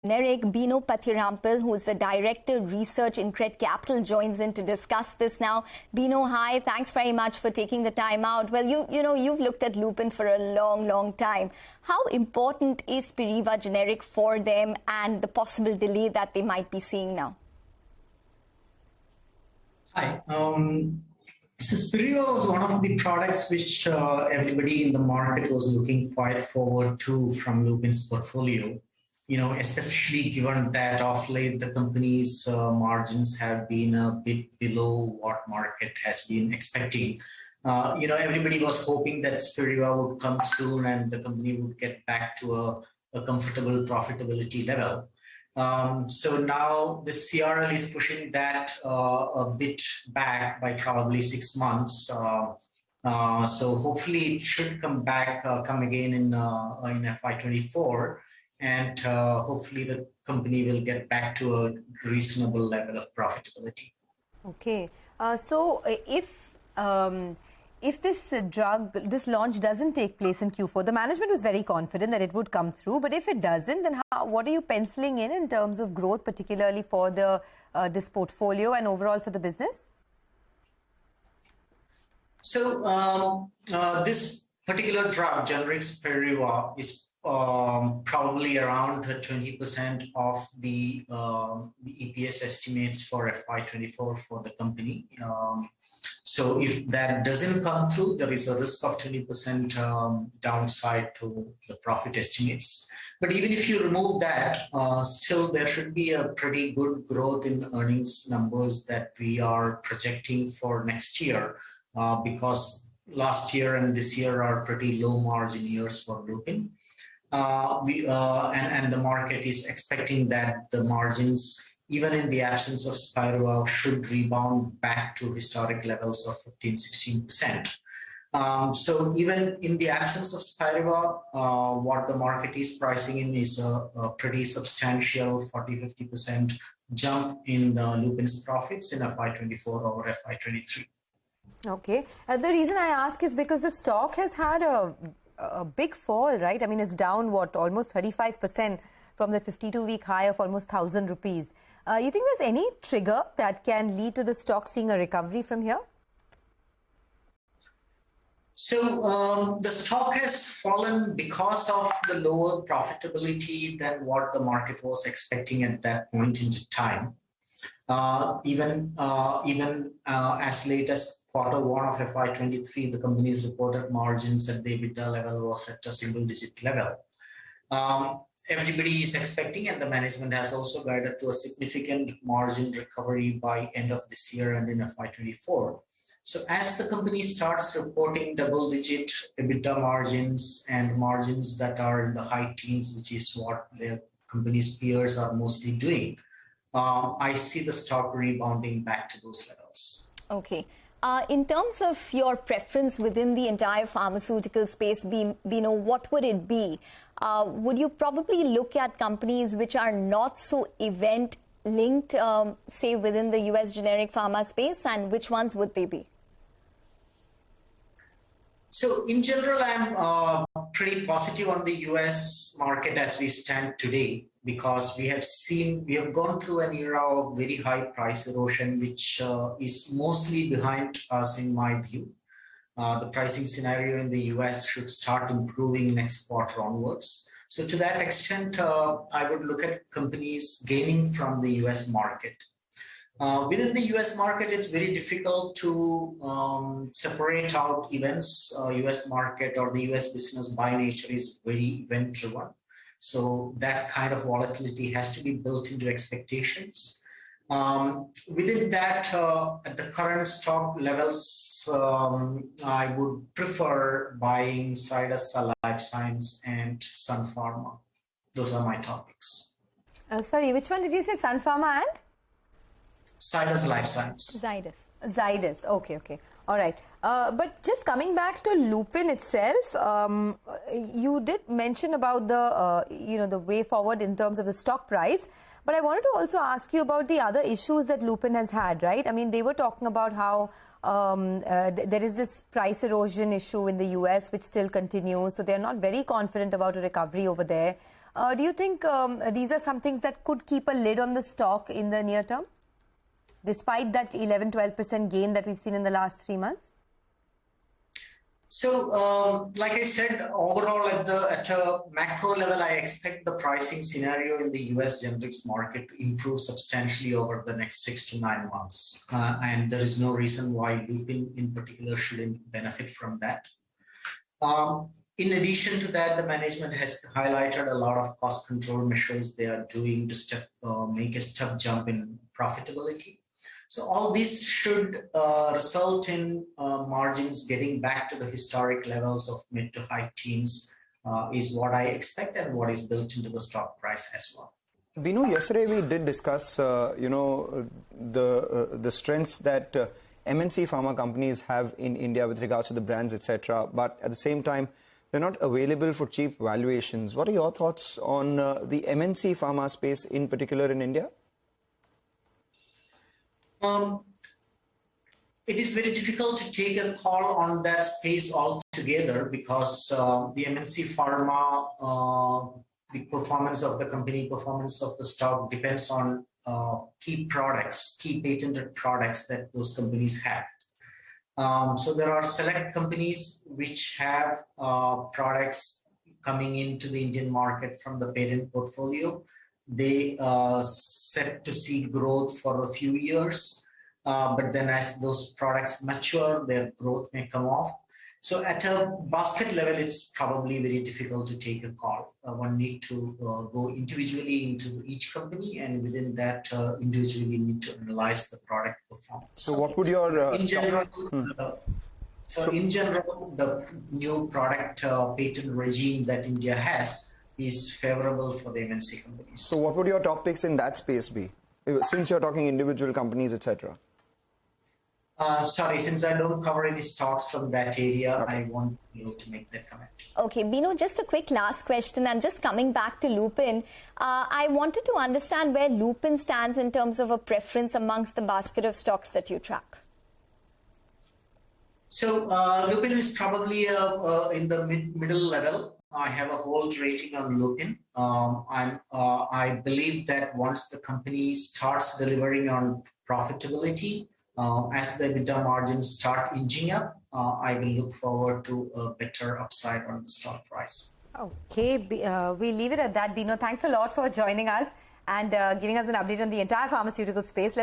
Generic Bino Pathiparampil, who is the Director Research InCred Capital, joins in to discuss this now. Bino, hi. Thanks very much for taking the time out. Well, you've looked at Lupin for a long time. How important is Spiriva generic for them and the possible delay that they might be seeing now? Hi. So Spiriva was one of the products which everybody in the market was looking quite forward to from Lupin's portfolio. Especially given that of late the company's margins have been a bit below what market has been expecting. Everybody was hoping that Spiriva would come soon and the company would get back to a comfortable profitability level. So now the CRL is pushing that a bit back by probably 6 months. So hopefully it should come again in FY24. And hopefully the company will get back to a reasonable level of profitability. Okay. So if this launch doesn't take place in Q4, the management was very confident that it would come through. But if it doesn't, then what are you penciling in terms of growth, particularly for this portfolio and overall for the business? So this particular drug, generic Spiriva, is probably around 20% of the EPS estimates for FY24 for the company. So if that doesn't come through, there is a risk of 20% downside to the profit estimates. But even if you remove that, still there should be a pretty good growth in earnings numbers that we are projecting for next year, because last year and this year are pretty low margin years for Lupin. And the market is expecting that the margins, even in the absence of Spiriva, should rebound back to historic levels of 15-16%. So even in the absence of Spiriva, what the market is pricing in is a pretty substantial 40-50% jump in Lupin's profits in FY24 over FY23. Okay. The reason I ask is because the stock has had a big fall, right? I mean, it's down, almost 35% from the 52-week high of almost 1,000 rupees. You think there's any trigger that can lead to the stock seeing a recovery from here? So the stock has fallen because of the lower profitability than what the market was expecting at that point in time. Even as late as Q1 of FY23, the company's reported margins at the EBITDA level was at a single-digit level. Everybody is expecting, and the management has also guided to a significant margin recovery by end of this year and in FY24. So as the company starts reporting double-digit EBITDA margins and margins that are in the high teens, which is what the company's peers are mostly doing, I see the stock rebounding back to those levels. Okay. In terms of your preference within the entire pharmaceutical space, Bino, what would it be? Would you probably look at companies which are not so event-linked, say, within the US generic pharma space, and which ones would they be? So in general, I'm pretty positive on the US market as we stand today, because we have gone through an era of very high price erosion, which is mostly behind us in my view. The pricing scenario in the US should start improving next quarter onwards. So to that extent, I would look at companies gaining from the US market. Within the US market, it's very difficult to separate out events. US market or the US business by nature is very event-driven. So that kind of volatility has to be built into expectations. Within that, at the current stock levels, I would prefer buying Zydus Life Science and Sun Pharma. Those are my topics. Sorry, which one did you say? Sun Pharma and? Zydus Life Science. Zydus. Okay. All right. But just coming back to Lupin itself, you did mention about the way forward in terms of the stock price. But I wanted to also ask you about the other issues that Lupin has had, right? I mean, they were talking about how there is this price erosion issue in the US which still continues. So they're not very confident about a recovery over there. Do you think these are some things that could keep a lid on the stock in the near term, despite that 11-12% gain that we've seen in the last 3 months? So, like I said, overall at a macro level, I expect the pricing scenario in the US generics market to improve substantially over the next 6 to 9 months. And there is no reason why Lupin in particular shouldn't benefit from that. In addition to that, the management has highlighted a lot of cost control measures they are doing to make a step jump in profitability. So all this should result in margins getting back to the historic levels of mid to high teens is what I expect and what is built into the stock price as well. Bino, yesterday we did discuss, the strengths that MNC pharma companies have in India with regards to the brands, etc. But at the same time, they're not available for cheap valuations. What are your thoughts on the MNC pharma space in particular in India? It is very difficult to take a call on that space altogether because the MNC pharma, the performance of the company, performance of the stock depends on key products, key patented products that those companies have. So there are select companies which have products coming into the Indian market from the patent portfolio. They set to see growth for a few years, but then as those products mature, their growth may come off. So at a basket level, it's probably very difficult to take a call. One need to go individually into each company, and within that, individually we need to analyze the product performance. So what would your... in general, in general, the new product patent regime that India has is favorable for the MNC companies. So what would your top picks in that space be, since you're talking individual companies, etc.? Sorry, since I don't cover any stocks from that area, okay. I won't be able to make that comment. Okay, Bino, just a quick last question, and just coming back to Lupin, I wanted to understand where Lupin stands in terms of a preference amongst the basket of stocks that you track. So Lupin is probably in the middle level. I have a hold rating on Lupin. I believe that once the company starts delivering on profitability, as the EBITDA margins start inching up, I will look forward to a better upside on the stock price. Okay, we leave it at that. Bino, thanks a lot for joining us and giving us an update on the entire pharmaceutical space.